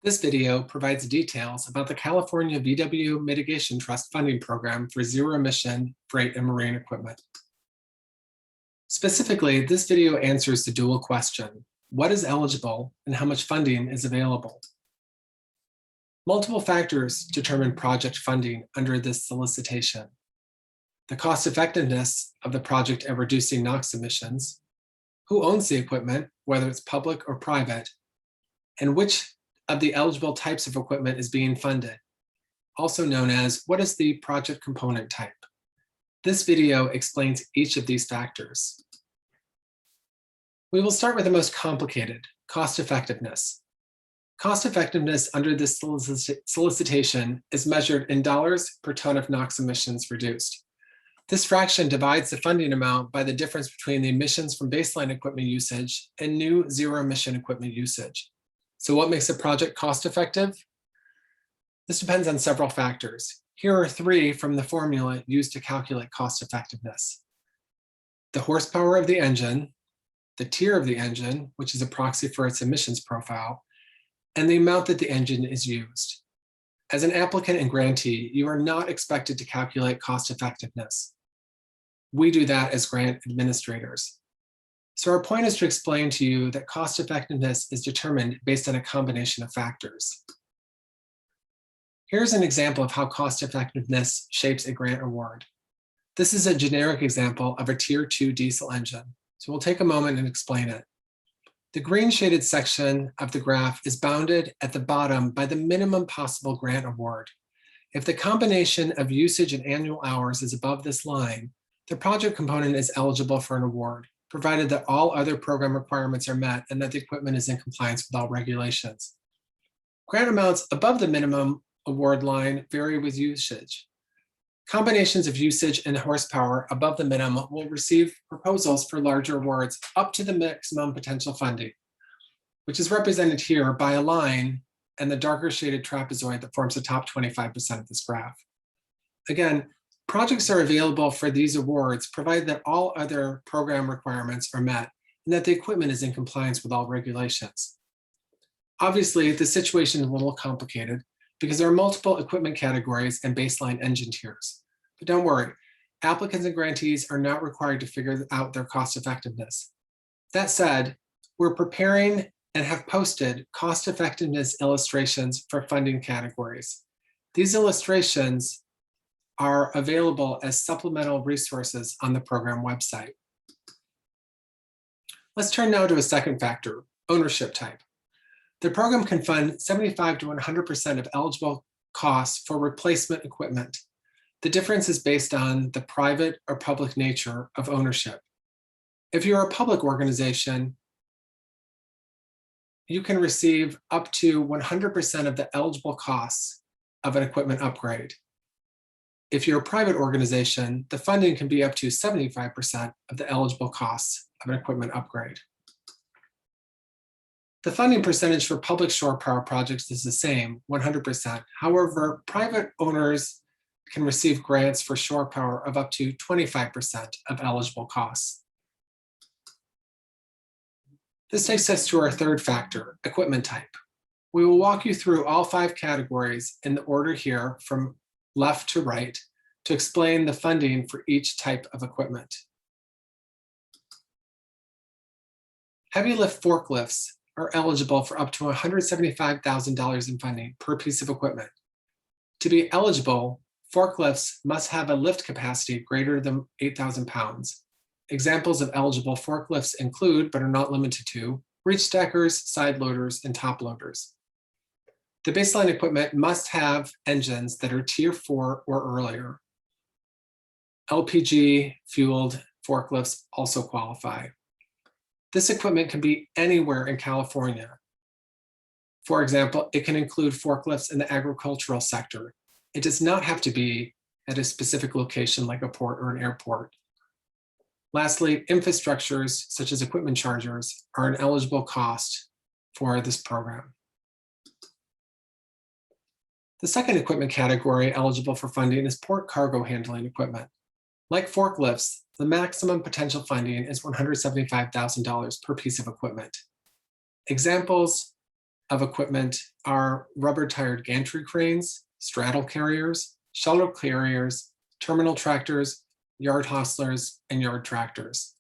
This video provides details about the California VW Mitigation Trust Funding Program for zero-emission freight and marine equipment. Specifically, this video answers the dual question: what is eligible and how much funding is available? Multiple factors determine project funding under this solicitation: the cost effectiveness of the project at reducing NOx emissions, who owns the equipment, whether it's public or private, and which of the eligible types of equipment is being funded, also known as what is the project component type. This video explains each of these factors. We will start with the most complicated, cost effectiveness. Cost effectiveness under this solicitation is measured in dollars per ton of NOx emissions reduced. This fraction divides the funding amount by the difference between the emissions from baseline equipment usage and new zero-emission equipment usage. So what makes a project cost-effective? This depends on several factors. Here are three from the formula used to calculate cost-effectiveness: the horsepower of the engine, the tier of the engine, which is a proxy for its emissions profile, and the amount that the engine is used. As an applicant and grantee, you are not expected to calculate cost-effectiveness. We do that as grant administrators. So our point is to explain to you that cost effectiveness is determined based on a combination of factors. Here's an example of how cost effectiveness shapes a grant award. This is a generic example of a Tier 2 diesel engine. So we'll take a moment and explain it. The green shaded section of the graph is bounded at the bottom by the minimum possible grant award. If the combination of usage and annual hours is above this line, the project component is eligible for an award, provided that all other program requirements are met and that the equipment is in compliance with all regulations. Grant amounts above the minimum award line vary with usage. Combinations of usage and horsepower above the minimum will receive proposals for larger awards up to the maximum potential funding, which is represented here by a line and the darker shaded trapezoid that forms the top 25% of this graph. Again, projects are available for these awards provided that all other program requirements are met and that the equipment is in compliance with all regulations. Obviously, the situation is a little complicated because there are multiple equipment categories and baseline engine tiers. But don't worry, applicants and grantees are not required to figure out their cost effectiveness. That said, we're preparing and have posted cost effectiveness illustrations for funding categories. These illustrations are available as supplemental resources on the program website. Let's turn now to a second factor: ownership type. The program can fund 75 to 100% of eligible costs for replacement equipment. The difference is based on the private or public nature of ownership. If you're a public organization, you can receive up to 100% of the eligible costs of an equipment upgrade. If you're a private organization, the funding can be up to 75% of the eligible costs of an equipment upgrade. The funding percentage for public shore power projects is the same, 100%. However, private owners can receive grants for shore power of up to 25% of eligible costs. This takes us to our third factor: equipment type. We will walk you through all five categories in the order here from left to right to explain the funding for each type of equipment. Heavy lift forklifts are eligible for up to $175,000 in funding per piece of equipment. To be eligible, forklifts must have a lift capacity greater than 8,000 pounds. Examples of eligible forklifts include, but are not limited to, reach stackers, side loaders, and top loaders. The baseline equipment must have engines that are Tier 4 or earlier. LPG fueled forklifts also qualify. This equipment can be anywhere in California. For example, it can include forklifts in the agricultural sector. It does not have to be at a specific location like a port or an airport. Lastly, infrastructures such as equipment chargers are an eligible cost for this program. The second equipment category eligible for funding is port cargo handling equipment. Like forklifts, the maximum potential funding is $175,000 per piece of equipment. Examples of equipment are rubber-tired gantry cranes, straddle carriers, shuttle carriers, terminal tractors, yard hostlers, and yard tractors.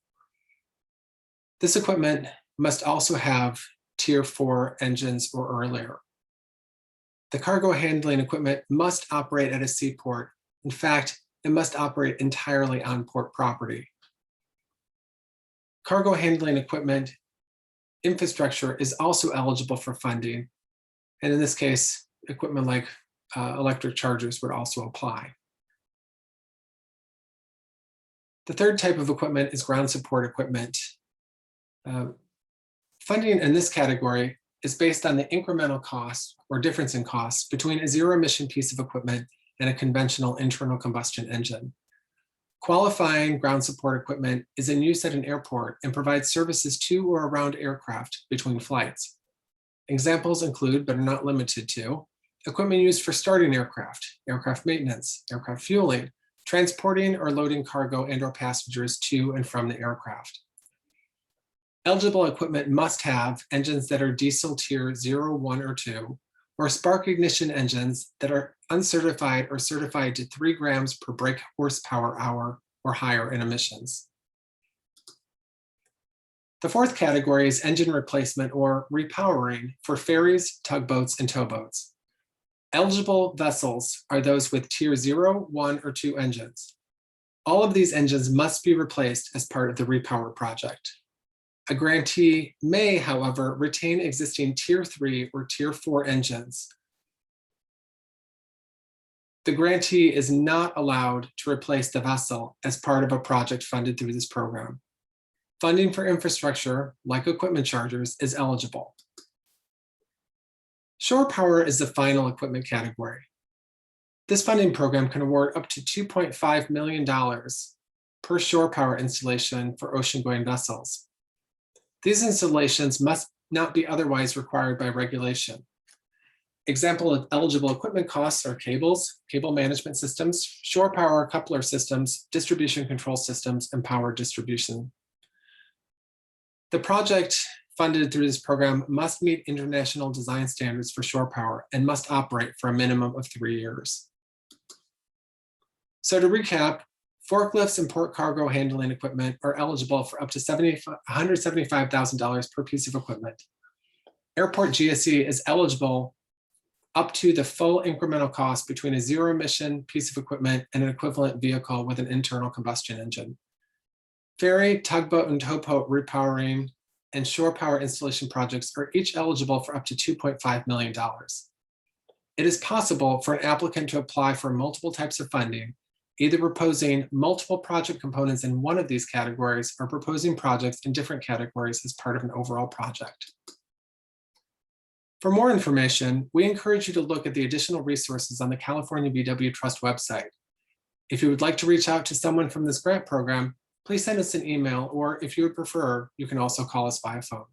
This equipment must also have Tier 4 engines or earlier. The cargo handling equipment must operate at a seaport. In fact, it must operate entirely on port property. Cargo handling equipment infrastructure is also eligible for funding. And in this case, equipment like electric chargers would also apply. The third type of equipment is ground support equipment. Funding in this category is based on the incremental cost or difference in cost between a zero-emission piece of equipment and a conventional internal combustion engine. Qualifying ground support equipment is in use at an airport and provides services to or around aircraft between flights. Examples include, but are not limited to, equipment used for starting aircraft, aircraft maintenance, aircraft fueling, transporting or loading cargo and/or passengers to and from the aircraft. Eligible equipment must have engines that are diesel tier 0, 1, or 2, or spark ignition engines that are uncertified or certified to 3 grams per brake horsepower hour or higher in emissions. The fourth category is engine replacement or repowering for ferries, tugboats, and towboats. Eligible vessels are those with tier 0, 1, or 2 engines. All of these engines must be replaced as part of the repower project. A grantee may, however, retain existing tier 3 or tier 4 engines. The grantee is not allowed to replace the vessel as part of a project funded through this program. Funding for infrastructure, like equipment chargers, is eligible. Shore power is the final equipment category. This funding program can award up to $2.5 million per shore power installation for ocean-going vessels. These installations must not be otherwise required by regulation. Example of eligible equipment costs are cables, cable management systems, shore power coupler systems, distribution control systems, and power distribution. The project funded through this program must meet international design standards for shore power and must operate for a minimum of 3 years. So to recap, forklifts and port cargo handling equipment are eligible for up to $175,000 per piece of equipment. Airport GSE is eligible up to the full incremental cost between a zero-emission piece of equipment and an equivalent vehicle with an internal combustion engine. Ferry, tugboat, and towboat repowering and shore power installation projects are each eligible for up to $2.5 million. It is possible for an applicant to apply for multiple types of funding, either proposing multiple project components in one of these categories or proposing projects in different categories as part of an overall project. For more information, we encourage you to look at the additional resources on the California VW Trust website. If you would like to reach out to someone from this grant program, please send us an email, or if you would prefer, you can also call us via phone.